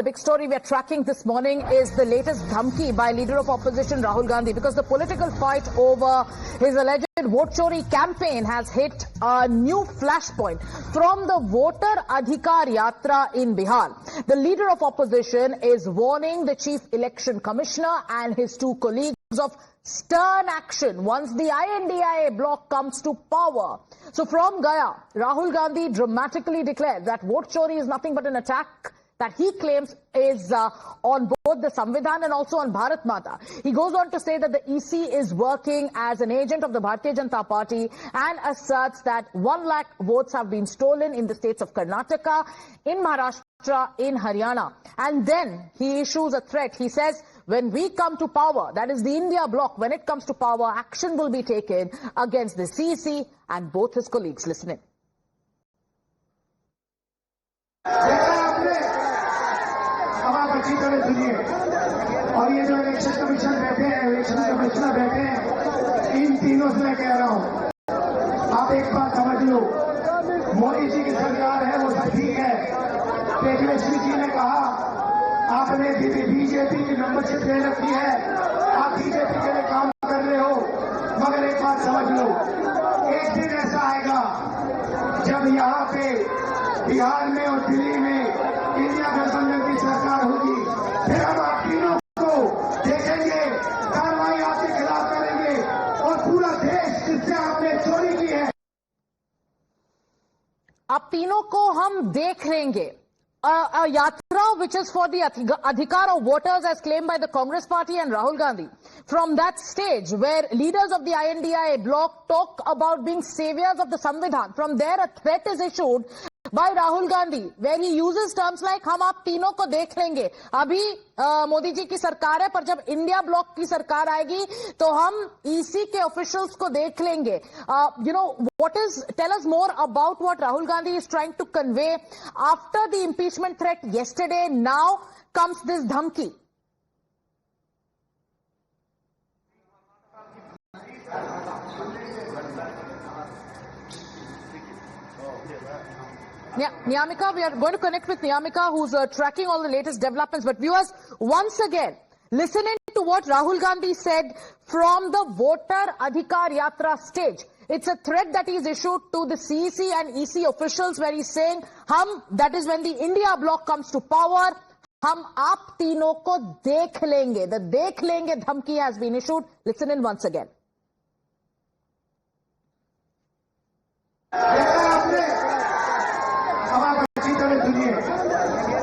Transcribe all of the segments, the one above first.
The big story we are tracking this morning is the latest dhamki by leader of opposition Rahul Gandhi, because the political fight over his alleged vote chori campaign has hit a new flashpoint from the voter Adhikar Yatra in Bihar. The leader of opposition is warning the chief election commissioner and his two colleagues of stern action once the INDIA bloc comes to power. So from Gaya, Rahul Gandhi dramatically declared that vote chori is nothing but an attack that he claims is on both the Samvidhan and also on Bharat Mata. He goes on to say that the EC is working as an agent of the Bharatiya Janata Party and asserts that 1 lakh votes have been stolen in the states of Karnataka, in Maharashtra, in Haryana. And then he issues a threat. He says, when we come to power, that is the India bloc, when it comes to power, action will be taken against the CEC and both his colleagues. Listen in. अच्छी तरह सुनिए और ये जो election commission बैठे हैं, election commissioner बैठे हैं, इन तीनों से मैं कह रहा हूँ, आप एक बात समझ लो, मोदी जी की सरकार है वो सब ठीक है। तेजस्वी जी ने कहा आपने बीजेपी की मेंबरशिप ले रखी है, आप बीजेपी के लिए काम कर रहे हो, मगर एक बात समझ लो, एक दिन ऐसा आएगा जब यहाँ पे बिहार में और दिल्ली में इंडिया गठबंधन की सरकार होगी, फिर हम आप तीनों को देखेंगे, कार्रवाई आपके खिलाफ करेंगे और पूरा देश जिससे आपने चोरी की है, आप तीनों को हम देख लेंगे. A yatra which is for the Adhikar of voters as claimed by the Congress party and Rahul Gandhi. From that stage where leaders of the INDIA bloc talk about being saviors of the Samvidhan, from there a threat is issued by Rahul Gandhi, where he uses terms like हम आप तीनों को देख लेंगे. अभी मोदी जी की सरकार है, पर जब इंडिया ब्लॉक की सरकार आएगी तो हम ईसी के ऑफिशियल्स को देख लेंगे. Tell us more about what Rahul Gandhi is trying to convey after the impeachment threat yesterday. Now comes this dhamki. Yeah, Niyamika, we are going to connect with Niyamika, who's tracking all the latest developments. But viewers, once again, listening to what Rahul Gandhi said from the voter Adhikar Yatra stage. It's a threat that he's issued to the CEC and EC officials, where he's saying, that is when the India bloc comes to power, हम आप तीनों को देख लेंगे. The देख लेंगे dhamki has been issued. Listen in once again.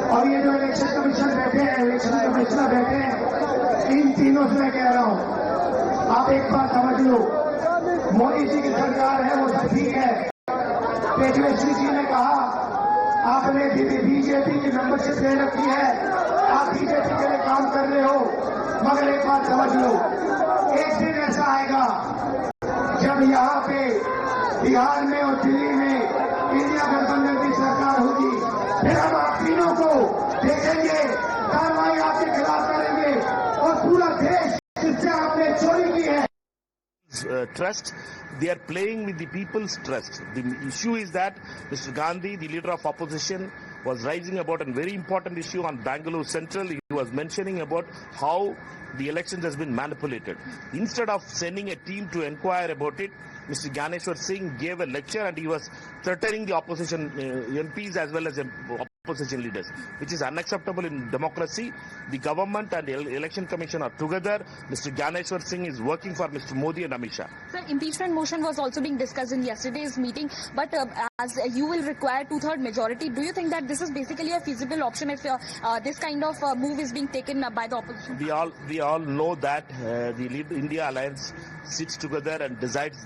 और ये जो इलेक्शन कमीशन बैठे हैं, इलेक्शन कमिश्नर बैठे हैं, इन तीनों से मैं कह रहा हूँ, आप एक बात समझ लो, मोदी जी की सरकार है वो सब ठीक है. तेजस्वी जी ने कहा आपने बीजेपी की मेंबरशिप ले रखी है, आप बीजेपी के लिए काम कर रहे हो, मगर एक बात समझ लो, एक दिन ऐसा आएगा जब यहाँ पे बिहार में और दिल्ली में इंडिया गठबंधन की सरकार होगी, फिर हम आप तीनों को देखेंगे, कार्रवाई आपके खिलाफ करेंगे और पूरा देश जिससे आपने चोरी की है. Trust, they are playing with the people's trust. The issue is that Mr. Gandhi, the leader of opposition, was raising about a very important issue on Bangalore Central. He was mentioning about how the elections has been manipulated. Instead of sending a team to inquire about it, Mr. Ganeshwar Singh gave a lecture and he was threatening the opposition MPs as well as opposition leaders, which is unacceptable in democracy. The government and the election commission are together. Mr. Ganeshwar Singh is working for Mr. Modi and Amit Shah. Sir, impeachment motion was also being discussed in yesterday's meeting, but as you will require 2/3 majority, do you think that this is basically a feasible option if this kind of move is being taken by the opposition? We all know that the India Alliance sits together and decides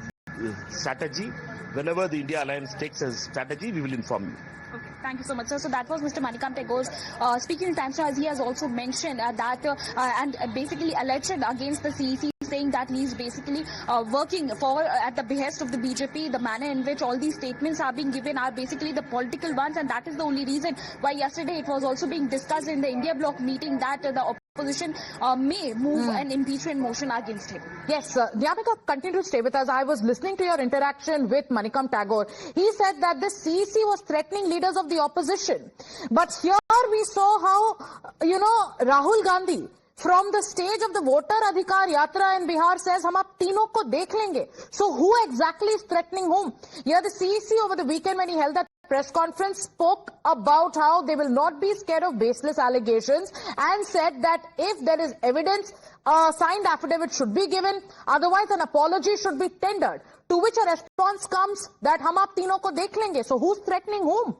strategy. Whenever the India Alliance takes a strategy, we will inform you. Okay, thank you so much, sir. So that was Mr. Manikam Tagore speaking in Times Now, as he has also mentioned that and basically alleged against the CEC, saying that he is basically working for at the behest of the BJP. The manner in which all these statements are being given are basically the political ones, and that is the only reason why yesterday it was also being discussed in the India bloc meeting that the opposition may move an impeachment motion against him. Yes, Niyamika, continue to stay with us. I was listening to your interaction with Manikam Tagore. He said that the CEC was threatening leaders of the opposition. But here Earlier we saw how, Rahul Gandhi from the stage of the Voter Adhikar Yatra in Bihar says, hum aap teenon ko dekh lenge. So who exactly is threatening whom? Here the CEC over the weekend when he held that press conference spoke about how they will not be scared of baseless allegations and said that if there is evidence, a signed affidavit should be given, otherwise an apology should be tendered. To which a response comes that hum aap teenon ko dekh lenge. So who's threatening whom?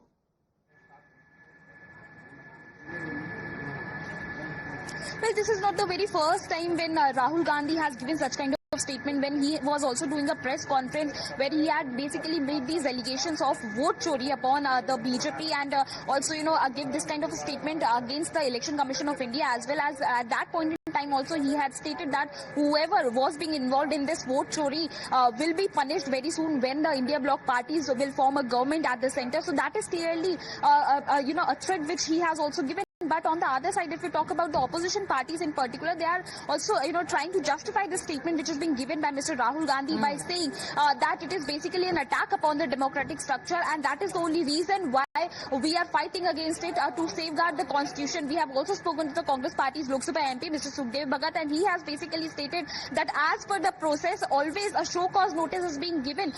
Well, this is not the very first time when Rahul Gandhi has given such kind of statement. When he was also doing a press conference where he had basically made these allegations of vote chori upon the BJP and also, give this kind of a statement against the Election Commission of India, as well as at that point in time also he had stated that whoever was being involved in this vote chori will be punished very soon when the India bloc parties will form a government at the center. So that is clearly, a threat which he has also given. But on the other side, if we talk about the opposition parties in particular, they are also, trying to justify the statement which is being given by Mr. Rahul Gandhi by saying that it is basically an attack upon the democratic structure, and that is the only reason why we are fighting against it to safeguard the constitution. We have also spoken to the Congress Party's Lok Sabha MP, Mr. Sukhdev Bhagat, and he has basically stated that as per the process, always a show cause notice is being given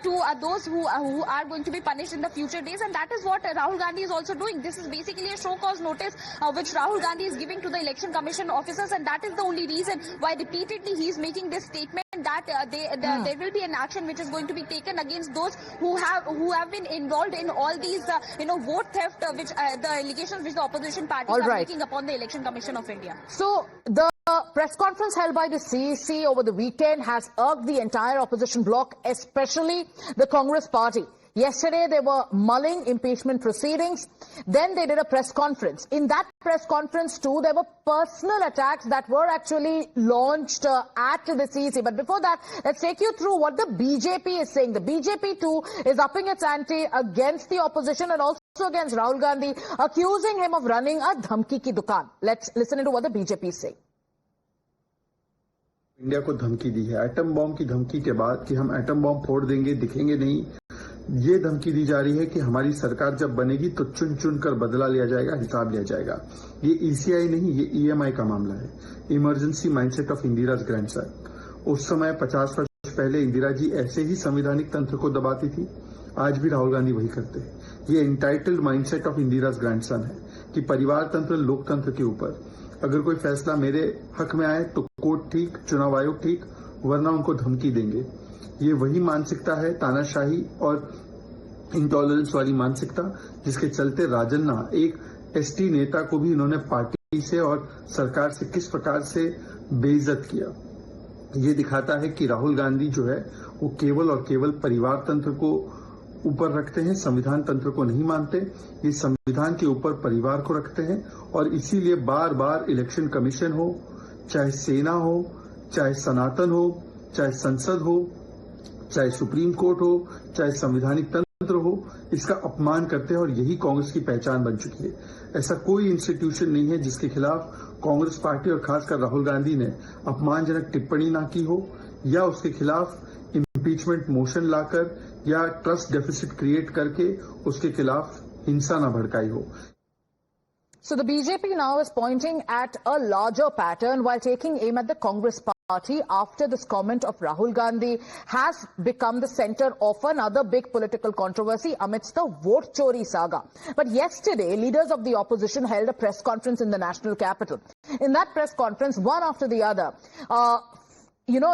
to those who are going to be punished in the future days, and that is what Rahul Gandhi is also doing. This is basically a show cause notice which Rahul Gandhi is giving to the Election Commission officers, and that is the only reason why repeatedly he is making this statement that there will be an action which is going to be taken against those who have been involved in all these vote theft which the allegations which the opposition parties are making upon the Election Commission of India. So the press conference held by the CEC over the weekend has irked the entire opposition bloc, especially the Congress Party. Yesterday, they were mulling impeachment proceedings. Then they did a press conference. In that press conference, too, there were personal attacks that were actually launched at the CEC. But before that, let's take you through what the BJP is saying. The BJP, too, is upping its ante against the opposition and also against Rahul Gandhi, accusing him of running a dhamki ki dukaan. Let's listen to what the BJP is saying. India को धमकी दी है atom bomb की धमकी के बाद कि हम atom bomb फोड़ देंगे, दिखेंगे नहीं। ये धमकी दी जा रही है कि हमारी सरकार जब बनेगी तो चुन चुन कर बदला लिया जाएगा, हिसाब लिया जाएगा। ये ईसीआई नहीं, ये ईएमआई का मामला है, emergency mindset of Indira's grandson. उस समय 50 वर्ष पहले इंदिरा जी ऐसे ही संवैधानिक तंत्र को दबाती थी, आज भी राहुल गांधी वही करते हैं। ये entitled mindset of Indira's grandson है कि परिवार तंत्र लोकतंत्र के ऊपर अगर कोई फैसला मेरे हक में आए तो कोर्ट ठीक, चुनाव आयोग ठीक, वरना उनको धमकी देंगे। ये वही मानसिकता है, तानाशाही और इंटॉलरेंस वाली मानसिकता, जिसके चलते राजन्ना एक एसटी नेता को भी इन्होंने पार्टी से और सरकार से किस प्रकार से बेइज्जत किया। ये दिखाता है कि राहुल गांधी जो है वो केवल और केवल परिवार तंत्र को ऊपर रखते हैं, संविधान तंत्र को नहीं मानते। ये संविधान के ऊपर परिवार को रखते हैं और इसीलिए बार बार इलेक्शन कमीशन हो, चाहे सेना हो, चाहे सनातन हो, चाहे संसद हो, चाहे सुप्रीम कोर्ट हो, चाहे संवैधानिक तंत्र हो, इसका अपमान करते हैं और यही कांग्रेस की पहचान बन चुकी है। ऐसा कोई इंस्टीट्यूशन नहीं है जिसके खिलाफ कांग्रेस पार्टी और खासकर राहुल गांधी ने अपमानजनक टिप्पणी ना की हो या उसके खिलाफ इम्पीचमेंट मोशन लाकर या ट्रस्ट डेफिसिट क्रिएट करके उसके खिलाफ हिंसा न भड़काई हो। So the BJP now is pointing at a larger pattern while taking aim at the Congress party after this comment of Rahul Gandhi has become the center of another big political controversy amidst the vote chori saga. But yesterday, leaders of the opposition held a press conference in the national capital. In that press conference, one after the other,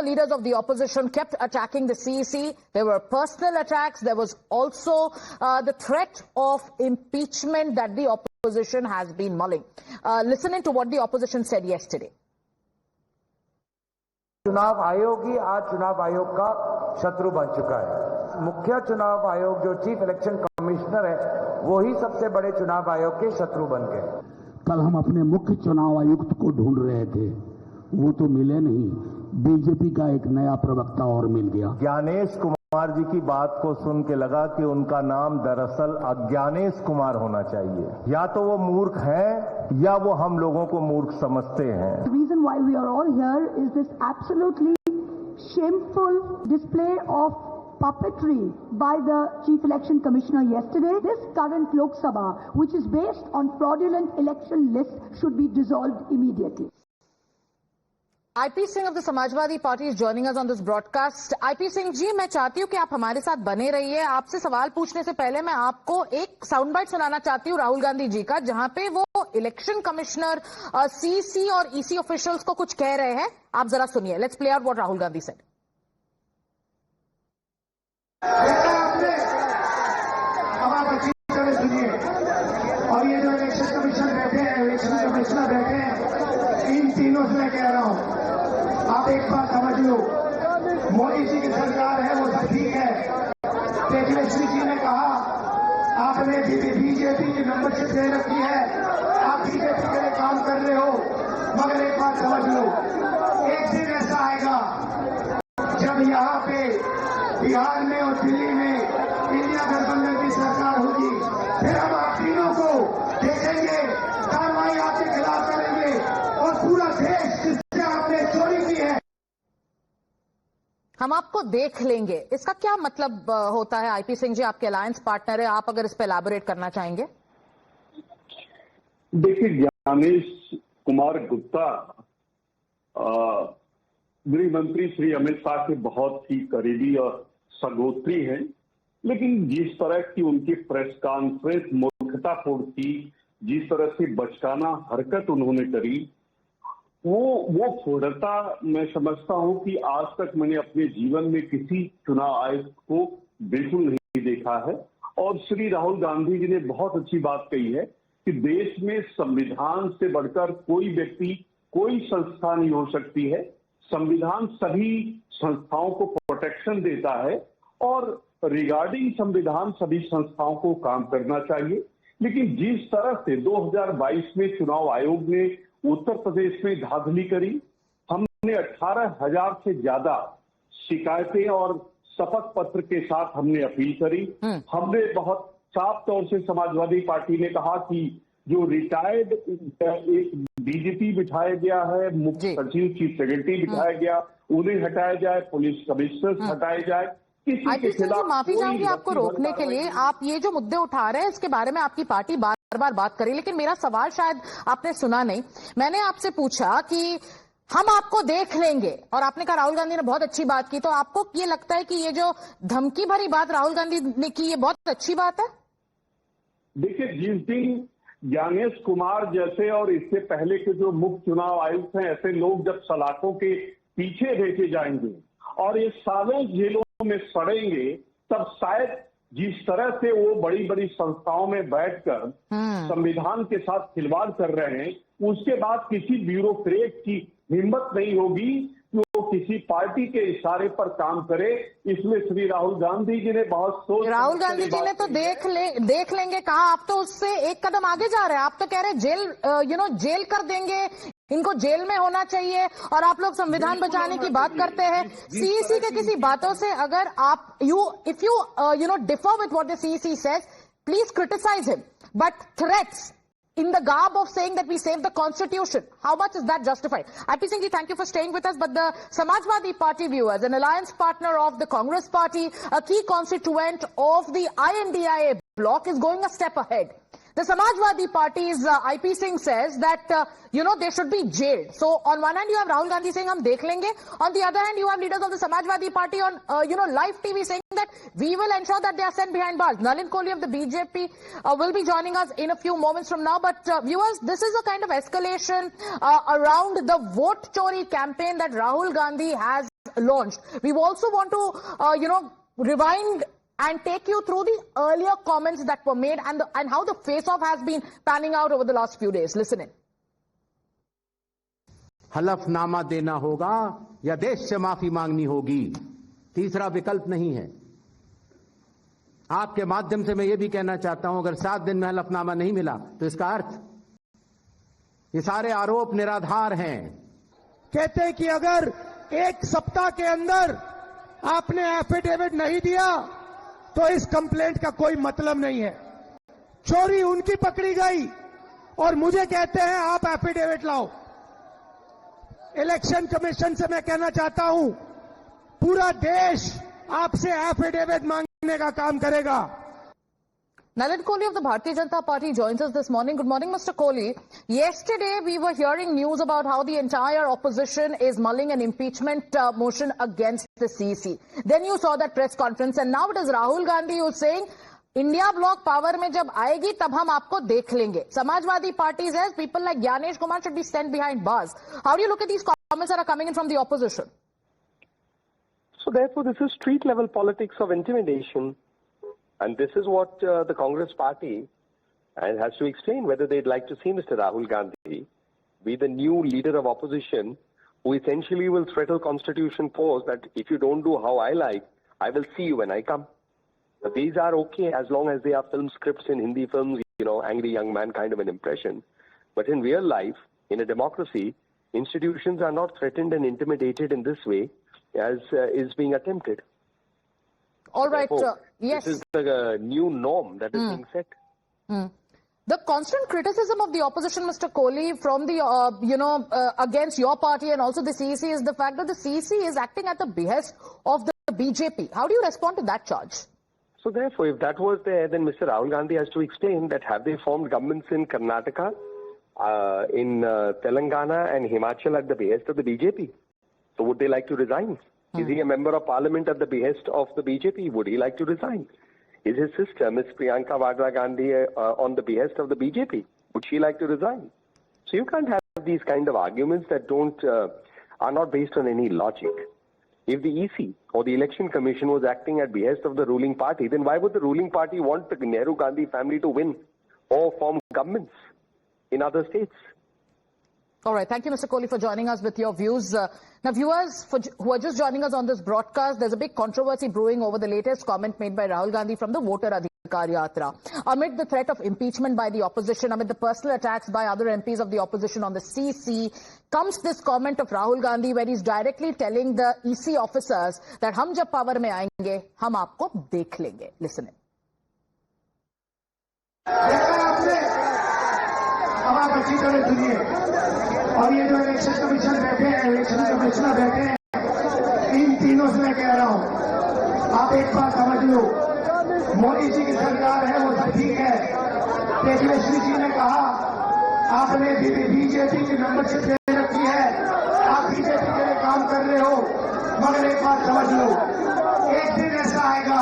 leaders of the opposition kept attacking the CEC. There were personal attacks. There was also the threat of impeachment that the opposition has been mulling. Listening to what the opposition said yesterday. चुनाव आयोग ही आज चुनाव आयोग का शत्रु बन चुका है। मुख्य चुनाव आयोग जो चीफ इलेक्शन कमिश्नर है वो ही सबसे बड़े चुनाव आयोग के शत्रु बन गए। कल हम अपने मुख्य चुनाव आयुक्त को ढूंढ रहे थे, वो तो मिले नहीं। बीजेपी का एक नया प्रवक्ता और मिल गया। ज्ञानेश कुमार जी की बात को सुन के लगा कि उनका नाम दरअसल अज्ञानेश कुमार होना चाहिए। या तो वो मूर्ख हैं या वो हम लोगों को मूर्ख समझते हैं। The reason why we are all here is this absolutely shameful display of puppetry by the Chief Election Commissioner yesterday. This current Lok Sabha, which is based on fraudulent election lists, should be dissolved immediately. IP Singh of the Samajwadi Party is joining us on this broadcast. IP Singh जी, मैं चाहती हूँ कि आप हमारे साथ बने रहिए। आपसे सवाल पूछने से पहले मैं आपको एक साउंड बाइट सुनाना चाहती हूँ राहुल गांधी जी का, जहां पे वो इलेक्शन कमिश्नर, सीसी और ईसी ऑफिशियल्स को कुछ कह रहे हैं। आप जरा सुनिए। Let's play out what Rahul Gandhi said. अब आप अच्छी तरह सुनिए। और ये जो इलेक्शन कमीशन बैठे हैं, इलेक्शन कमिश्नर बैठे हैं, इन तीनों से मैं कह रहा हूं, आप एक बात समझ लो, मोदी जी की सरकार है, वो सब ठीक है। तेजस्वी जी ने कहा आपने बीजेपी की मेंबरशिप दे रखी है, आप बीजेपी के लिए काम कर रहे हो, मगर एक बात समझ लो, एक दिन ऐसा आएगा जब यहाँ पे बिहार में और दिल्ली में इंडिया गठबंधन की सरकार होगी, फिर हम आप तीनों को देखेंगे, कार्रवाई आपके खिलाफ करेंगे और पूरा देश जिससे आपने चोरी की है। हम आपको देख लेंगे, इसका क्या मतलब होता है? आईपी सिंह जी आपके अलायंस पार्टनर है, आप अगर इस पे एलैबोरेट करना चाहेंगे। देखिए, ज्ञानेश कुमार गुप्ता गृह मंत्री श्री अमित शाह के बहुत ही करीबी और सगोत्री हैं, लेकिन जिस तरह की उनकी प्रेस कॉन्फ्रेंस मूर्खतापूर्ण थी, जिस तरह से बचकाना हरकत उन्होंने करी, वो फूढ़ता मैं समझता हूं कि आज तक मैंने अपने जीवन में किसी चुनाव आयुक्त को बिल्कुल नहीं देखा है। और श्री राहुल गांधी जी ने बहुत अच्छी बात कही है कि देश में संविधान से बढ़कर कोई व्यक्ति, कोई संस्था नहीं हो सकती है। संविधान सभी संस्थाओं को प्रोटेक्शन देता है और रिगार्डिंग संविधान सभी संस्थाओं को काम करना चाहिए। लेकिन जिस तरह से 2022 में चुनाव आयोग ने उत्तर प्रदेश में धांधली करी, हमने 18,000 से ज्यादा शिकायतें और शपथ पत्र के साथ हमने अपील करी। हमने बहुत साफ तौर से समाजवादी पार्टी ने कहा कि जो रिटायर्ड एक डीजीपी बिठाया गया है, मुख्य सचिव चीफ सेक्रेटरी बिठाया गया, उन्हें हटाया जाए, पुलिस कमिश्नर हटाए जाए। आईपी सिंह जी, माफी चाहूंगी आपको रोकने के लिए। आप ये जो मुद्दे उठा रहे हैं इसके बारे में आपकी पार्टी बार बार बात करी, लेकिन मेरा सवाल शायद आपने सुना नहीं। मैंने आपसे पूछा कि हम आपको देख लेंगे और आपने कहा राहुल गांधी ने बहुत अच्छी बात की, तो आपको ये लगता है कि ये जो धमकी भरी बात राहुल गांधी ने की, ये बहुत अच्छी बात है? देखिए, जिस दिन ज्ञानेश कुमार जैसे और इससे पहले के जो मुख्य चुनाव आयुक्त हैं, ऐसे लोग जब सलाखों के पीछे भेजे जाएंगे और ये सालों जेलों में सड़ेंगे, तब शायद जिस तरह से वो बड़ी बड़ी संस्थाओं में बैठकर संविधान के साथ खिलवाड़ कर रहे हैं, उसके बाद किसी ब्यूरोक्रेट की हिम्मत नहीं होगी कि वो किसी पार्टी के इशारे पर काम करे। इसमें श्री राहुल गांधी जी ने बहुत सोच, राहुल गांधी जी ने तो देख लेंगे कहा, आप तो उससे एक कदम आगे जा रहे हैं। आप तो कह रहे जेल जेल कर देंगे, इनको जेल में होना चाहिए, और आप लोग संविधान बचाने की बात करते हैं। सीईसी के किसी बातों से अगर आप if you differ with what the CEC says, please criticise him, but threats in the garb of saying that we save the constitution, how much is that justified? IP Singh ji, thank you for staying with us, but the Samajwadi Party viewers, an alliance partner of the Congress Party, a key constituent of the INDIA bloc, is going a step ahead. The Samajwadi Party's IP Singh says that, they should be jailed. So on one hand you have Rahul Gandhi saying, hum dekh lenge. On the other hand, you have leaders of the Samajwadi Party on, live TV saying that we will ensure that they are sent behind bars. Nalin Kohli of the BJP will be joining us in a few moments from now. But viewers, this is a kind of escalation around the vote chori campaign that Rahul Gandhi has launched. We also want to, rewind and take you through the earlier comments that were made and how the face-off has been panning out over the last few days. Listen in. हलफनामा देना होगा या देश से माफी मांगनी होगी, तीसरा विकल्प नहीं है। आपके माध्यम से मैं ये भी कहना चाहता हूं, अगर 7 दिन में हलफनामा नहीं मिला तो इसका अर्थ ये सारे आरोप निराधार हैं। कहते हैं कि अगर 1 सप्ताह के अंदर आपने एफिडेविट नहीं दिया तो इस कंप्लेंट का कोई मतलब नहीं है। चोरी उनकी पकड़ी गई और मुझे कहते हैं आप एफिडेविट लाओ। इलेक्शन कमीशन से मैं कहना चाहता हूं, पूरा देश आपसे एफिडेविट मांगने का काम करेगा। Nalin Kohli of the Bharatiya Janata Party joins us this morning. Good morning, Mr. Kohli. Yesterday, we were hearing news about how the entire opposition is mulling an impeachment motion against the CEC. Then you saw that press conference, and now it is Rahul Gandhi who's saying, India bloc power mein jab aayegi, tab hum aapko dekh lenge. Samajwadi Party says people like Gyanesh Kumar should be sent behind bars. How do you look at these comments that are coming in from the opposition? So therefore, this is street-level politics of intimidation. And this is what the Congress party has to explain, whether they'd like to see Mr. Rahul Gandhi be the new leader of opposition, who essentially will threaten constitution post that if you don't do how I like, I will see you when I come. But these are okay as long as they are film scripts in Hindi films, angry young man kind of an impression. But in real life, in a democracy, institutions are not threatened and intimidated in this way as is being attempted. All right. Yes. This is the new norm that is being set. The constant criticism of the opposition, Mr. Kohli, from the, against your party and also the CEC is the fact that the CEC is acting at the behest of the BJP. How do you respond to that charge? So therefore, if that was there, then Mr. Rahul Gandhi has to explain that have they formed governments in Karnataka, in Telangana and Himachal at the behest of the BJP? So would they like to resign? Is he a member of parliament at the behest of the BJP? Would he like to resign? Is his sister, Ms. Priyanka Vadra Gandhi, on the behest of the BJP? Would she like to resign? So you can't have these kind of arguments that are not based on any logic. If the EC or the Election Commission was acting at behest of the ruling party, then why would the ruling party want the Nehru-Gandhi family to win or form governments in other states? All right. Thank you, Mr. Kohli, for joining us with your views. Now, viewers who are just joining us on this broadcast, there's a big controversy brewing over the latest comment made by Rahul Gandhi from the Voter Adhikar Yatra. Amid the threat of impeachment by the opposition, amid the personal attacks by other MPs of the opposition on the CC, comes this comment of Rahul Gandhi where he's directly telling the EC officers that hum jab power mein aayenge, hum aapko dekh lenge. Listen in. और ये जो election commission बैठे हैं, election commissioner बैठे हैं, इन तीनों से मैं कह रहा हूं, आप एक बात समझ लो, मोदी जी की सरकार है वो सब ठीक है। तेजस्वी जी ने कहा आपने बीजेपी की मेंबरशिप ले रखी है, आप बीजेपी के लिए काम कर रहे हो, मगर एक बात समझ लो, एक दिन ऐसा आएगा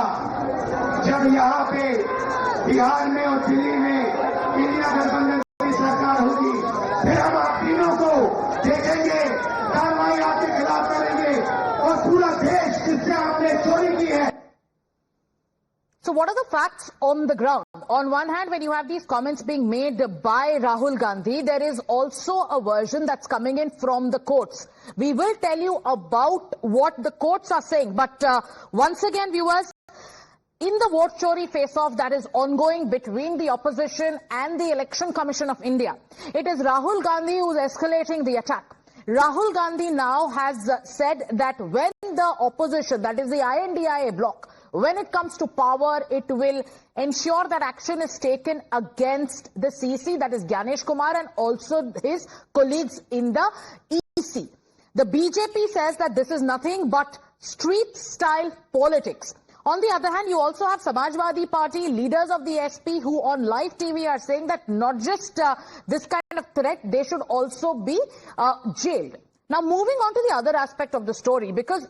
जब यहाँ पे बिहार में और दिल्ली में इंडिया गठबंधन की सरकार होगी, फिर हम आप तीनों को देखेंगे, कार्रवाई आपके खिलाफ करेंगे और पूरा देश जिससे आपने चोरी की है। So what are the facts on the ground? On one hand, when you have these comments being made by Rahul Gandhi, there is also a version that's coming in from the courts. We will tell you about what the courts are saying. But once again, viewers, in the vote chori face-off that is ongoing between the opposition and the Election Commission of India, it is Rahul Gandhi who is escalating the attack. Rahul Gandhi now has said that when the opposition, that is the INDIA bloc, when it comes to power, it will ensure that action is taken against the CC, that is Gyanesh Kumar, and also his colleagues in the EC. The BJP says that this is nothing but street-style politics. On the other hand, you also have Samajwadi Party, leaders of the SP, who on live TV are saying that not just this kind of threat, they should also be jailed. Now, moving on to the other aspect of the story, because